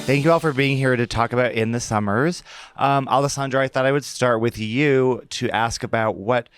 Thank you all for being here to talk about In the Summers. Alessandra, I thought I would start with you to ask about what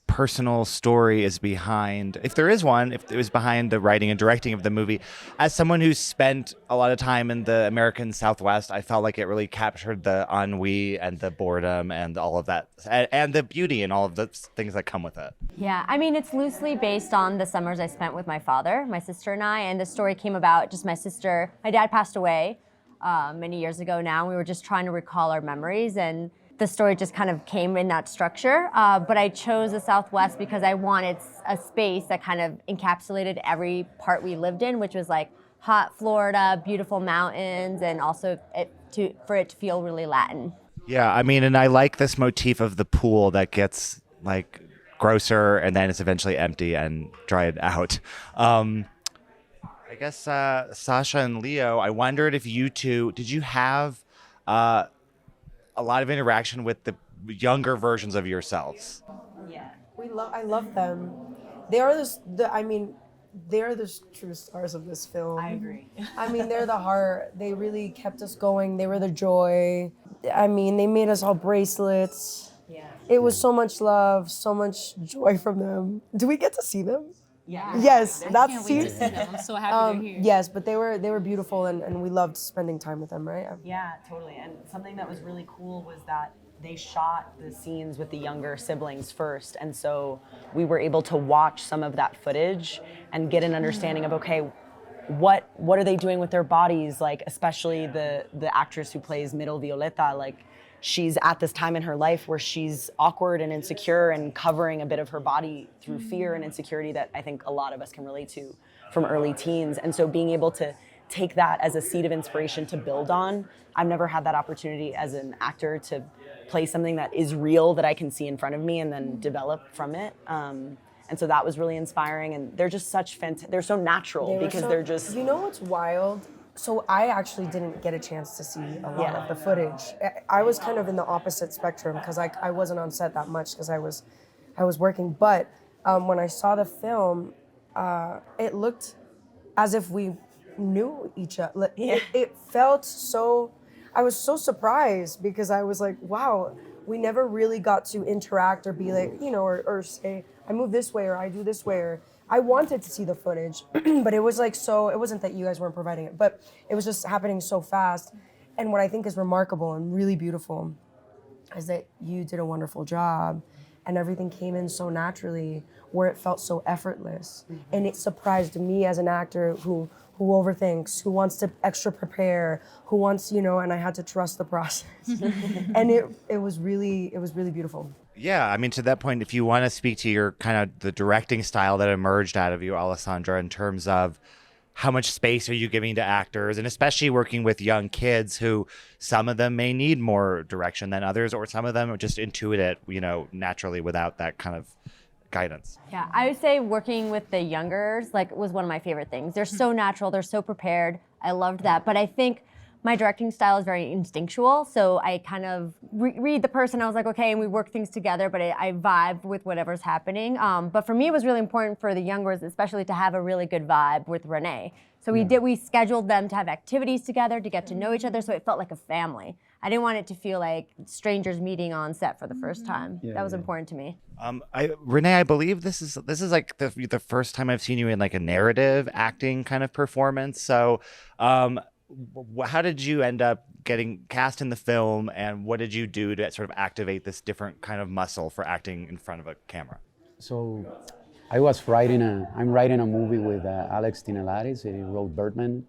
personal story is behind, if there is one, if it was behind the writing and directing of the movie. As someone who's spent a lot of time in the American Southwest, I felt like it really captured the ennui and the boredom and all of that, and the beauty and all of the things that come with it. Yeah, I mean, it's loosely based on the summers I spent with my father, my sister and I, and the story came about just my dad passed away many years ago now, and we were just trying to recall our memories, and the story just kind of came in that structure. But I chose the Southwest because I wanted a space that kind of encapsulated every part we lived in, which was like hot Florida, beautiful mountains, and also for it to feel really Latin. Yeah, I mean, and I like this motif of the pool that gets like grosser and then it's eventually empty and dried out. I guess Sasha and Leo, I wondered if you two, did you have a lot of interaction with the younger versions of yourselves? Yeah, I love them. They are they're the true stars of this film. I agree. I mean, they're the heart. They really kept us going. They were the joy. I mean, they made us all bracelets. Yeah. It was so much love, so much joy from them. Do we get to see them? Yeah. Yes, I that's can't wait to see them. I'm so happy they're here. Yes, but they were beautiful, and we loved spending time with them, right? Yeah, totally. And something that was really cool was that they shot the scenes with the younger siblings first, and so we were able to watch some of that footage and get an understanding of, okay, what are they doing with their bodies? Like, especially the actress who plays Middle Violeta, like, she's at this time in her life where she's awkward and insecure and covering a bit of her body through fear and insecurity that I think a lot of us can relate to from early teens. And so being able to take that as a seed of inspiration to build on, I've never had that opportunity as an actor to play something that is real that I can see in front of me and then develop from it. And so that was really inspiring, and they're just they're so natural they're just... You know what's wild? So I actually didn't get a chance to see a lot of the footage. I was kind of in the opposite spectrum because I wasn't on set that much because I was working. But when I saw the film, it looked as if we knew each other. It felt so. I was so surprised because I was like, wow, we never really got to interact or be like, or say, I move this way or I do this way, or I wanted to see the footage, but it was like it wasn't that you guys weren't providing it, but it was just happening so fast. And what I think is remarkable and really beautiful is that you did a wonderful job and everything came in so naturally where it felt so effortless. Mm-hmm. And it surprised me as an actor who overthinks, who wants to extra prepare, who wants, and I had to trust the process. And it was really beautiful. Yeah, I mean, to that point, if you want to speak to your kind of the directing style that emerged out of you, Alessandra, in terms of how much space are you giving to actors, and especially working with young kids who some of them may need more direction than others, or some of them just intuit it, naturally without that kind of guidance. Yeah, I would say working with the youngers was one of my favorite things. They're so natural, they're so prepared. I loved that, but I think my directing style is very instinctual, so I kind of read the person. I was like, okay, and we work things together, but I vibe with whatever's happening. But for me, it was really important for the youngers, especially to have a really good vibe with Renee. So we scheduled them to have activities together to get to know each other, so it felt like a family. I didn't want it to feel like strangers meeting on set for the first time. That was important to me. Renee, I believe this is like the first time I've seen you in like a narrative acting kind of performance. So. How did you end up getting cast in the film, and what did you do to sort of activate this different kind of muscle for acting in front of a camera? So I'm writing a movie with Alex Tinelaris. He wrote Birdman,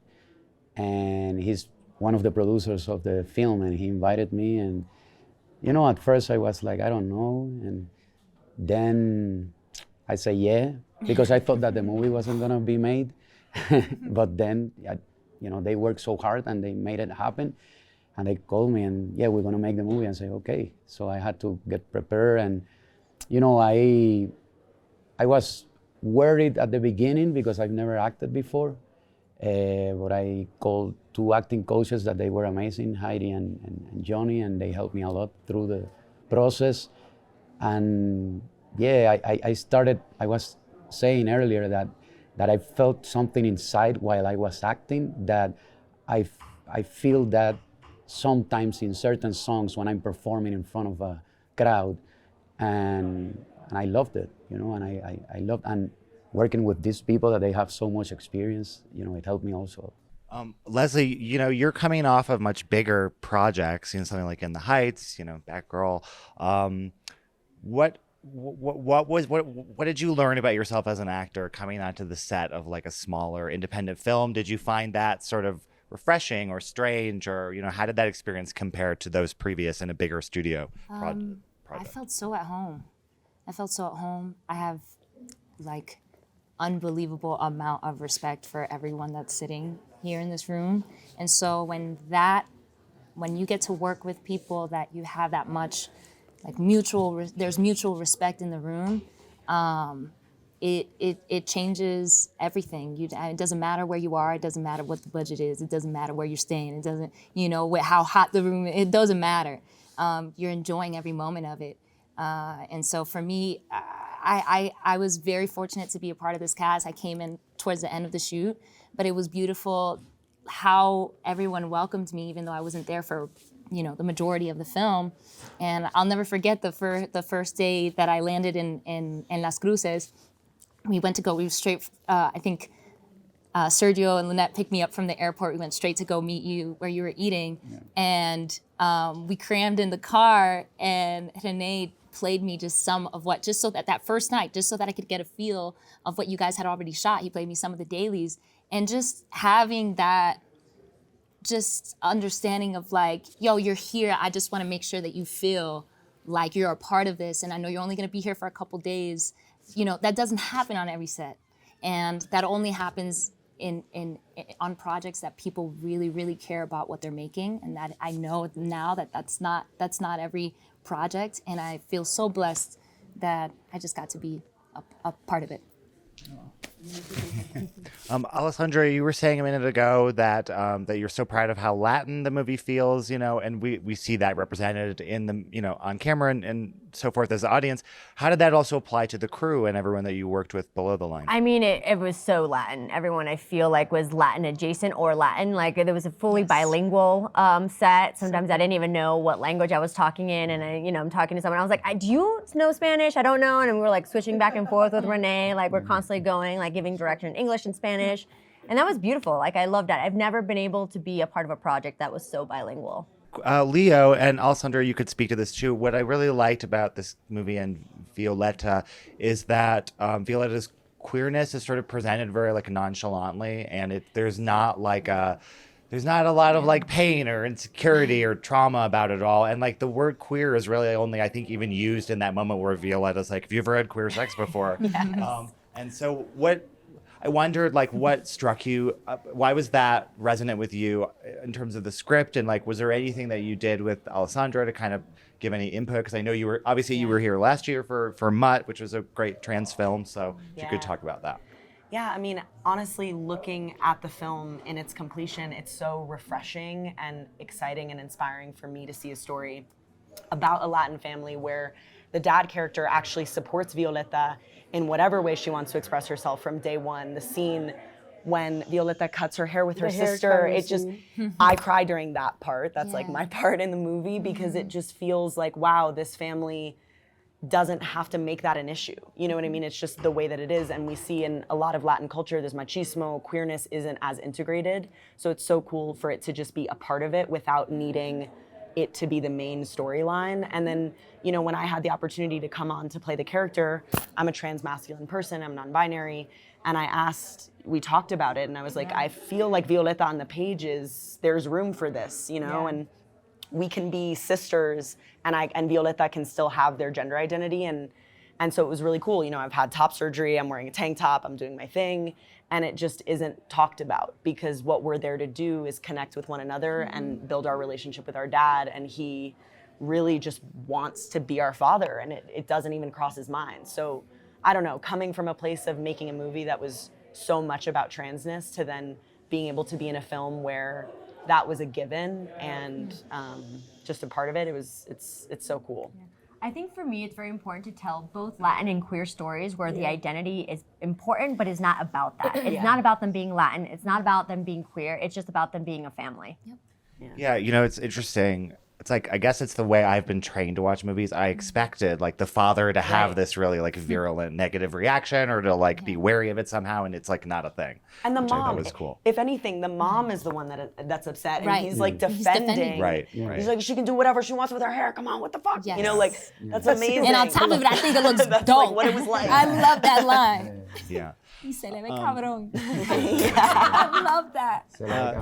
and he's one of the producers of the film, and he invited me, and at first I was like, I don't know, and then I said yeah, because I thought that the movie wasn't gonna be made, but then they worked so hard and they made it happen. And they called me and we're gonna make the movie. And say, okay. So I had to get prepared, and I was worried at the beginning because I've never acted before. But I called two acting coaches that they were amazing, Heidi and Johnny, and they helped me a lot through the process. And I was saying earlier that I felt something inside while I was acting that I I feel that sometimes in certain songs when I'm performing in front of a crowd, and I loved it, you know, and I loved, and working with these people that they have so much experience, you know, it helped me also. Leslie, you know, you're coming off of much bigger projects, you know, something like In the Heights, you know, Batgirl. What did you learn about yourself as an actor coming onto the set of like a smaller independent film? Did you find that sort of refreshing or strange, or, you know, how did that experience compare to those previous in a bigger studio project? I felt so at home. I have like unbelievable amount of respect for everyone that's sitting here in this room. And so when you get to work with people that you have that much like there's mutual respect in the room, it changes everything. It doesn't matter where you are, it doesn't matter what the budget is, it doesn't matter where you're staying, it doesn't, you know, how hot the room is, it doesn't matter. You're enjoying every moment of it. And so for me, I was very fortunate to be a part of this cast. I came in towards the end of the shoot, but it was beautiful how everyone welcomed me, even though I wasn't there for, you know, the majority of the film. And I'll never forget the first day that I landed in Las Cruces. We were straight, I think Sergio and Lynette picked me up from the airport. We went straight to go meet you where you were eating. Yeah. And we crammed in the car, and René played me just some of what, just so that first night, just so that I could get a feel of what you guys had already shot. He played me some of the dailies, and just having that just understanding of like, yo, you're here. I just want to make sure that you feel like you're a part of this. And I know you're only going to be here for a couple days. You know, that doesn't happen on every set. And that only happens on projects that people really, really care about what they're making. And that I know now that's not every project. And I feel so blessed that I just got to be a part of it. Alessandra, you were saying a minute ago that that you're so proud of how Latin the movie feels, you know, and we see that represented in the, you know, on camera and so forth as the audience. How did that also apply to the crew and everyone that you worked with below the line? I mean, it was so Latin. Everyone I feel like was Latin adjacent or Latin. Like there was a fully bilingual set. Sometimes I didn't even know what language I was talking in, and I'm talking to someone. I was like, do you know Spanish? I don't know. And we were like switching back and forth with René. Like we're constantly going, like giving direction in English and Spanish, and that was beautiful. Like I loved that. I've never been able to be a part of a project that was so bilingual. Leo and Alessandra, you could speak to this too. What I really liked about this movie and Violetta is that Violetta's queerness is sort of presented very like nonchalantly, and there's not a lot of like pain or insecurity or trauma about it all. And like the word queer is really only, I think, even used in that moment where Violetta's like, have you ever had queer sex before? Yes. And so I wondered, like, what struck you? Why was that resonant with you in terms of the script? And like, was there anything that you did with Alessandra to kind of give any input? Because I know you were here last year for Mutt, which was a great trans film. So if you could talk about that. Yeah, I mean, honestly, looking at the film in its completion, it's so refreshing and exciting and inspiring for me to see a story about a Latin family where the dad character actually supports Violetta in whatever way she wants to express herself from day one. The scene when Violetta cuts her hair with her sister, I cry during that part. That's like my part in the movie, because it just feels like, wow, this family doesn't have to make that an issue. You know what I mean? It's just the way that it is. And we see in a lot of Latin culture, there's machismo, queerness isn't as integrated. So it's so cool for it to just be a part of it without needing it to be the main storyline. And then, you know, when I had the opportunity to come on to play the character, I'm a trans masculine person, I'm non-binary, and we talked about it, and I was like, I feel like Violetta on the pages, there's room for this, you know, and we can be sisters, and Violetta can still have their gender identity, and so it was really cool. You know, I've had top surgery, I'm wearing a tank top, I'm doing my thing, and it just isn't talked about, because what we're there to do is connect with one another and build our relationship with our dad, and he really just wants to be our father, and it doesn't even cross his mind. So I don't know, coming from a place of making a movie that was so much about transness to then being able to be in a film where that was a given and just a part of it, it's so cool. I think for me, it's very important to tell both Latin and queer stories where the identity is important, but is not about that. It's not about them being Latin. It's not about them being queer. It's just about them being a family. Yeah, you know, it's interesting. It's like, I guess it's the way I've been trained to watch movies. I expected like the father to have this really like virulent negative reaction or to like be wary of it somehow, and it's like not a thing. And the which I thought mom, was cool. if anything, the mom is the one that's upset, and Right. he's like He's defending. defending. Right. He's like, she can do whatever she wants with her hair. Come on, what the fuck? Yes. You know, like that's amazing. And on top of it, I think it looks That's dope. like what it was like. I love that line. Yeah. He said, "Le ve cabrón." I love that.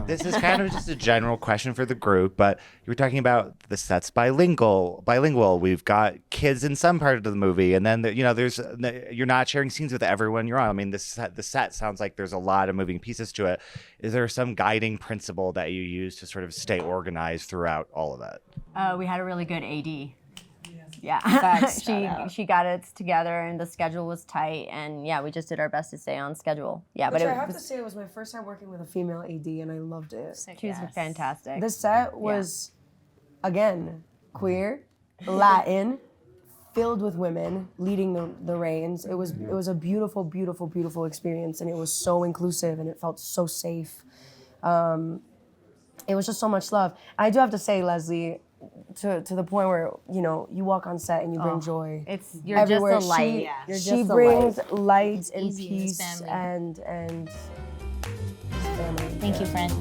This is kind of just a general question for the group, but you were talking about the set's bilingual. We've got kids in some part of the movie, and then you know, you're not sharing scenes with everyone you're on. I mean, the set sounds like there's a lot of moving pieces to it. Is there some guiding principle that you use to sort of stay organized throughout all of that? We had a really good AD. Yeah, Facts. she got it together, and the schedule was tight, and yeah, we just did our best to stay on schedule. Yeah, Which but I have to say, it was my first time working with a female AD, and I loved it. she was fantastic. The set was, again, queer, Latin, filled with women leading the reins. It was a beautiful, beautiful, beautiful experience, and it was so inclusive, and it felt so safe. It was just so much love. I do have to say, Leslie, to the point where, you know, you walk on set and you bring joy. You're everywhere. just a light. You're She just a brings light. light and easy, it's peace family. and family. Thank you, friend.